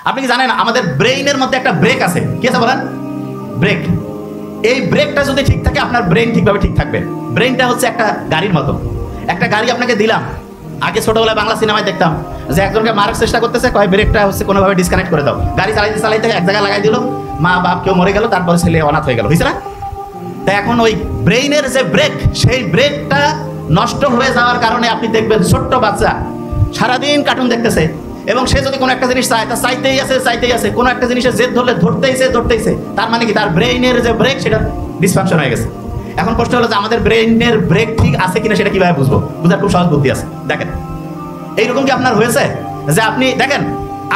আপনি কি জানেন আমাদের ব্রেইনের মধ্যে একটা ব্রেক আছে, কি আছে বলেন? ব্রেক। এই ব্রেকটা যদি ঠিক থাকে আপনার ব্রেন ঠিকভাবে ঠিক থাকবে। ব্রেনটা হচ্ছে একটা গাড়ির মতো। একটা গাড়ি আপনাকে দিলাম, আগে ছোটবেলায় বাংলা সিনেমায় দেখতাম যে একজনকে মারার চেষ্টা করতেছে, কয় ব্রেকটা হচ্ছে কোনোভাবে ডিসকানেক্ট করে দাও। গাড়ি চালাইতে চালাইতে এক জায়গায় লাগাই দিল, মা বাপ কেউ মরে গেল, তারপরে ছেলে অনাথ হয়ে গেল, হয়েছে না? তাই এখন ওই ব্রেইনের যে ব্রেক, সেই ব্রেকটা নষ্ট হয়ে যাওয়ার কারণে আপনি দেখবেন ছোট্ট বাচ্চা সারাদিন কার্টুন দেখতেছে, এবং সে যদি কোনো একটা জিনিস চায় তা চাইতেই আছে, কোনো একটা জিনিসের জেদ ধরলে ধরতেইছে। তার মানে কি তার ব্রেইনের যে ব্রেক সেটা ডিসফাংশন হয়ে গেছে। এখন প্রশ্ন হলো যে আমাদের ব্রেইনের ব্রেক ঠিক আছে কিনা সেটা কিভাবে বুঝবো? বুঝার খুব সহজ বুদ্ধি আছে। দেখেন, এইরকম কি আপনার হয়েছে যে আপনি দেখেন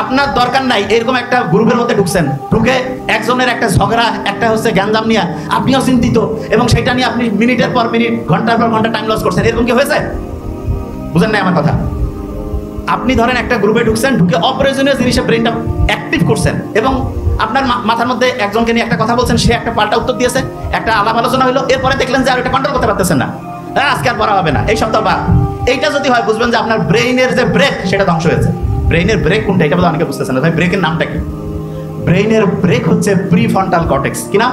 আপনার দরকার নাই এরকম একটা গ্রুপের মধ্যে ঢুকছেন, ঢুকে একজনের একটা ঝগড়া, একটা হচ্ছে গ্যাঞ্জাম নিয়ে আপনিও চিন্তিত, এবং সেটা নিয়ে আপনি মিনিটের পর মিনিট, ঘন্টার পর ঘন্টা টাইম লস করছেন। এরকম কি হয়েছে? বুঝেন না আমার কথা? আপনি ধরেন একটা গ্রুপে ঢুকছেন, ঢুকে অপ্রয়োজনীয় জিনিসে ব্রেনটা অ্যাক্টিভ করছেন, এবং আপনার মাথার মধ্যে একজনকে নিয়ে একটা কথা বলছেন, সে একটা পাল্টা উত্তর দিয়েছে, একটা আলাপ আলোচনা হলো, এরপরে দেখলেন যে আর এটা কন্ট্রোল করতে পারতেছেন না, আজকে আর পড়া হবে না, এই সপ্তাহ বা এইটা যদি হয় বুঝবেন যে আপনার ব্রেইনের যে ব্রেক সেটা ধ্বংস হয়েছে। ব্রেইনের ব্রেক কোনটা এটা বলে অনেকে বুঝতেছেন না। ভাই ব্রেকের নামটা কি? ব্রেইনের ব্রেক হচ্ছে প্রিফ্রন্টাল কর্টেক্স। কি নাম?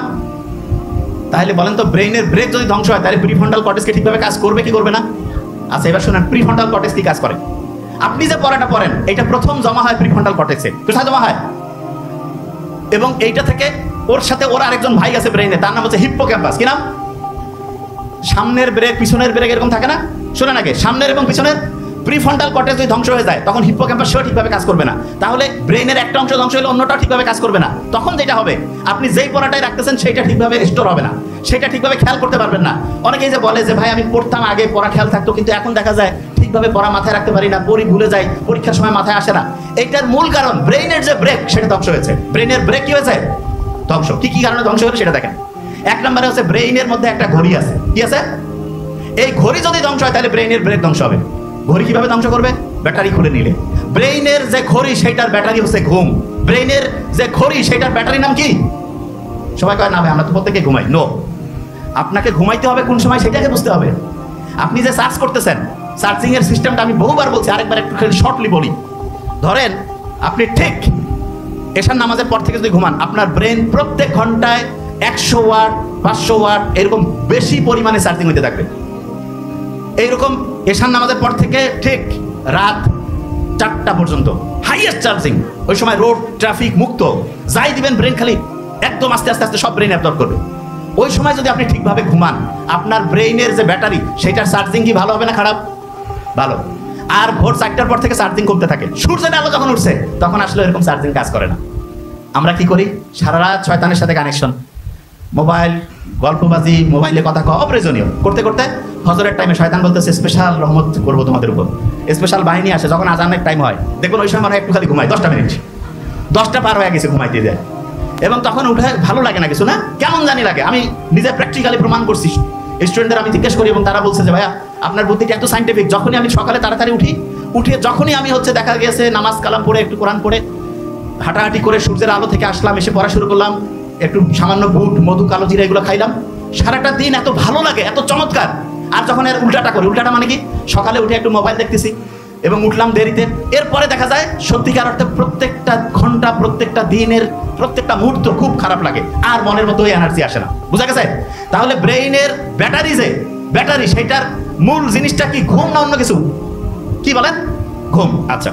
তাহলে বলেন তো, ব্রেইনের ব্রেক যদি ধ্বংস হয় তাহলে প্রিফ্রন্টাল কর্টেক্সকে ঠিকভাবে কাজ করবে কি করবে না? আচ্ছা, এবার শুনেন প্রিফ্রন্টাল কর্টেক্স কি কাজ করে। আপনি যে পড়াটা পড়েন এটা প্রথম জমা হয় প্রিফ্রন্টাল কর্টেক্সে। কোথায় জমা হয়? এবং এইটা থেকে ওর সাথে ওর আরেকজন ভাই আছে ব্রেইনে, তার নাম হচ্ছে হিপ্পোক্যাম্পাস। কি নাম? সামনের ব্রেক পিছনের ব্রেক এরকম থাকে না? শুনেন আগে, সামনের এবং পিছনের প্রিফ্রন্টাল কর্টেক্স যদি ধ্বংস হয়ে যায় তখন হিপ্পোক্যাম্পাস সেও ঠিকভাবে কাজ করবে না। তাহলে ব্রেইনের একটা অংশ ধ্বংস হলে অন্যটাও ঠিকভাবে কাজ করবে না। তখন যেটা হবে, আপনি যেই পড়াটাই রাখতেছেন সেটা ঠিকভাবে স্টোর হবে না, সেটা ঠিকভাবে খেয়াল করতে পারবেন না। অনেকেই যে বলে যে ভাই আমি পড়তাম আগে, পড়া খেয়াল থাকতো, কিন্তু এখন দেখা যায় ঠিকভাবে পড়া মাথায় রাখতে পারি না, পড়ি ভুলে যাই, পরীক্ষার সময় মাথায় আসে না। এইটার মূল কারণ ব্রেইনের যে ব্রেক সেটা ধ্বংস হয়েছে। ব্রেইনের ব্রেক কি হয়েছে? ধ্বংস। কি কি কারণে ধ্বংস হলো সেটা দেখেন। এক নম্বরে হচ্ছে ব্রেইনের মধ্যে একটা ঘড়ি আছে। কি আছে? এই ঘড়ি যদি ধ্বংস হয় তাহলে ব্রেইনের ব্রেক ধ্বংস হবে। ঘড়ি কিভাবে ধ্বংস করবে? ব্যাটারি খুলে নিলে। ব্রেইনের যে ঘড়ি সেটার ব্যাটারি হচ্ছে ঘুম। ব্রেইনের যে ঘড়ি সেটার ব্যাটারি নাম কি? সবাই কয় না ভাই আমরা তো প্রত্যেকে ঘুমাই। নো, আপনাকে ঘুমাইতে হবে কোন সময় সেটাকে বুঝতে হবে। আপনি যে সার্চ করতেছেন, সার্চিং এর সিস্টেমটা আমি বহুবার বলছি, আরেকবার একটু শর্টলি বলি। ধরেন আপনি ঠিক এশার নামাজের পর থেকে যদি ঘুমান, আপনার ব্রেন প্রত্যেক ঘন্টায় 100 ওয়াট 500 ওয়াট এরকম বেশি পরিমাণে চার্জিং হতে থাকবে। এইরকম এশার নামাজের পর থেকে ঠিক রাত 4টা পর্যন্ত হাইয়েস্ট চার্জিং। ওই সময় রোড ট্রাফিক মুক্ত, যাই দিবেন ব্রেন খালি একদম আস্তে আস্তে সব ব্রেন অ্যাবজর্ব করবে। ওই সময় যদি আপনি ঠিকভাবে ঘুমান, আপনার ব্রেইনের যে ব্যাটারি সেটার চার্জিং কি ভালো হবে না খারাপ? ভালো। আর ভোর 4টার পর থেকে চার্জিং কমতে থাকে। সূর্যের আলো যখন উঠছে তখন আসলে এরকম চার্জিং কাজ করে না। আমরা কি করি? সারা রাত শয়তানের সাথে কানেকশন, মোবাইল, গল্পবাজি, মোবাইলে কথা কওয়া অপ্রয়োজনীয় করতে করতে ফজরের টাইমে শয়তান বলতেছে স্পেশাল রহমত করবো তোমাদের উপর। স্পেশাল বাহিনী আসে যখন আজানের টাইম হয়, দেখুন ওই সময় মানে একটু খালি ঘুমায় 10টা মিনিট, 10টা পার হয়ে গেছে ঘুমাইতে যায়, এবং তখন উঠে ভালো লাগে না, কিছু না কেমন জানি লাগে। আমি নিজে প্র্যাকটিক্যালি প্রমাণ করছি। স্টুডেন্টদের আমি জিজ্ঞেস করি এবং তারা বলছে যে ভাইয়া আপনার বুদ্ধিটা এত সাইন্টিফিক। যখনই আমি সকালে তাড়াতাড়ি উঠে যখনই আমি হচ্ছে দেখা গেছে নামাজ কালাম পড়ে একটু কোরআন পড়ে হাঁটাহাঁটি করে সূর্যের আলো থেকে আসলাম, এসে পড়া শুরু করলাম, একটু সামান্য বুট, মধু, কালো জিরা এগুলো খাইলাম, সারাটা দিন এত ভালো লাগে, এত চমৎকার। আর যখন এর উল্টাটা করি, উল্টাটা মানে কি, সকালে উঠে একটু মোবাইল দেখতেছি এবং উঠলাম দেরিতে, এরপরে দেখা যায় সত্যিকার অর্থে প্রত্যেকটা ঘন্টা, প্রত্যেকটা দিনের প্রত্যেকটা মুহূর্ত খুব খারাপ লাগে, আর মনের মতো এনার্জি আসে না। বুঝা গেছে? তাহলে ব্রেইনের ব্যাটারি যে ব্যাটারি, সেটার মূল জিনিসটা কি ঘুম না অন্য কিছু? কি বলেন? ঘুম। আচ্ছা,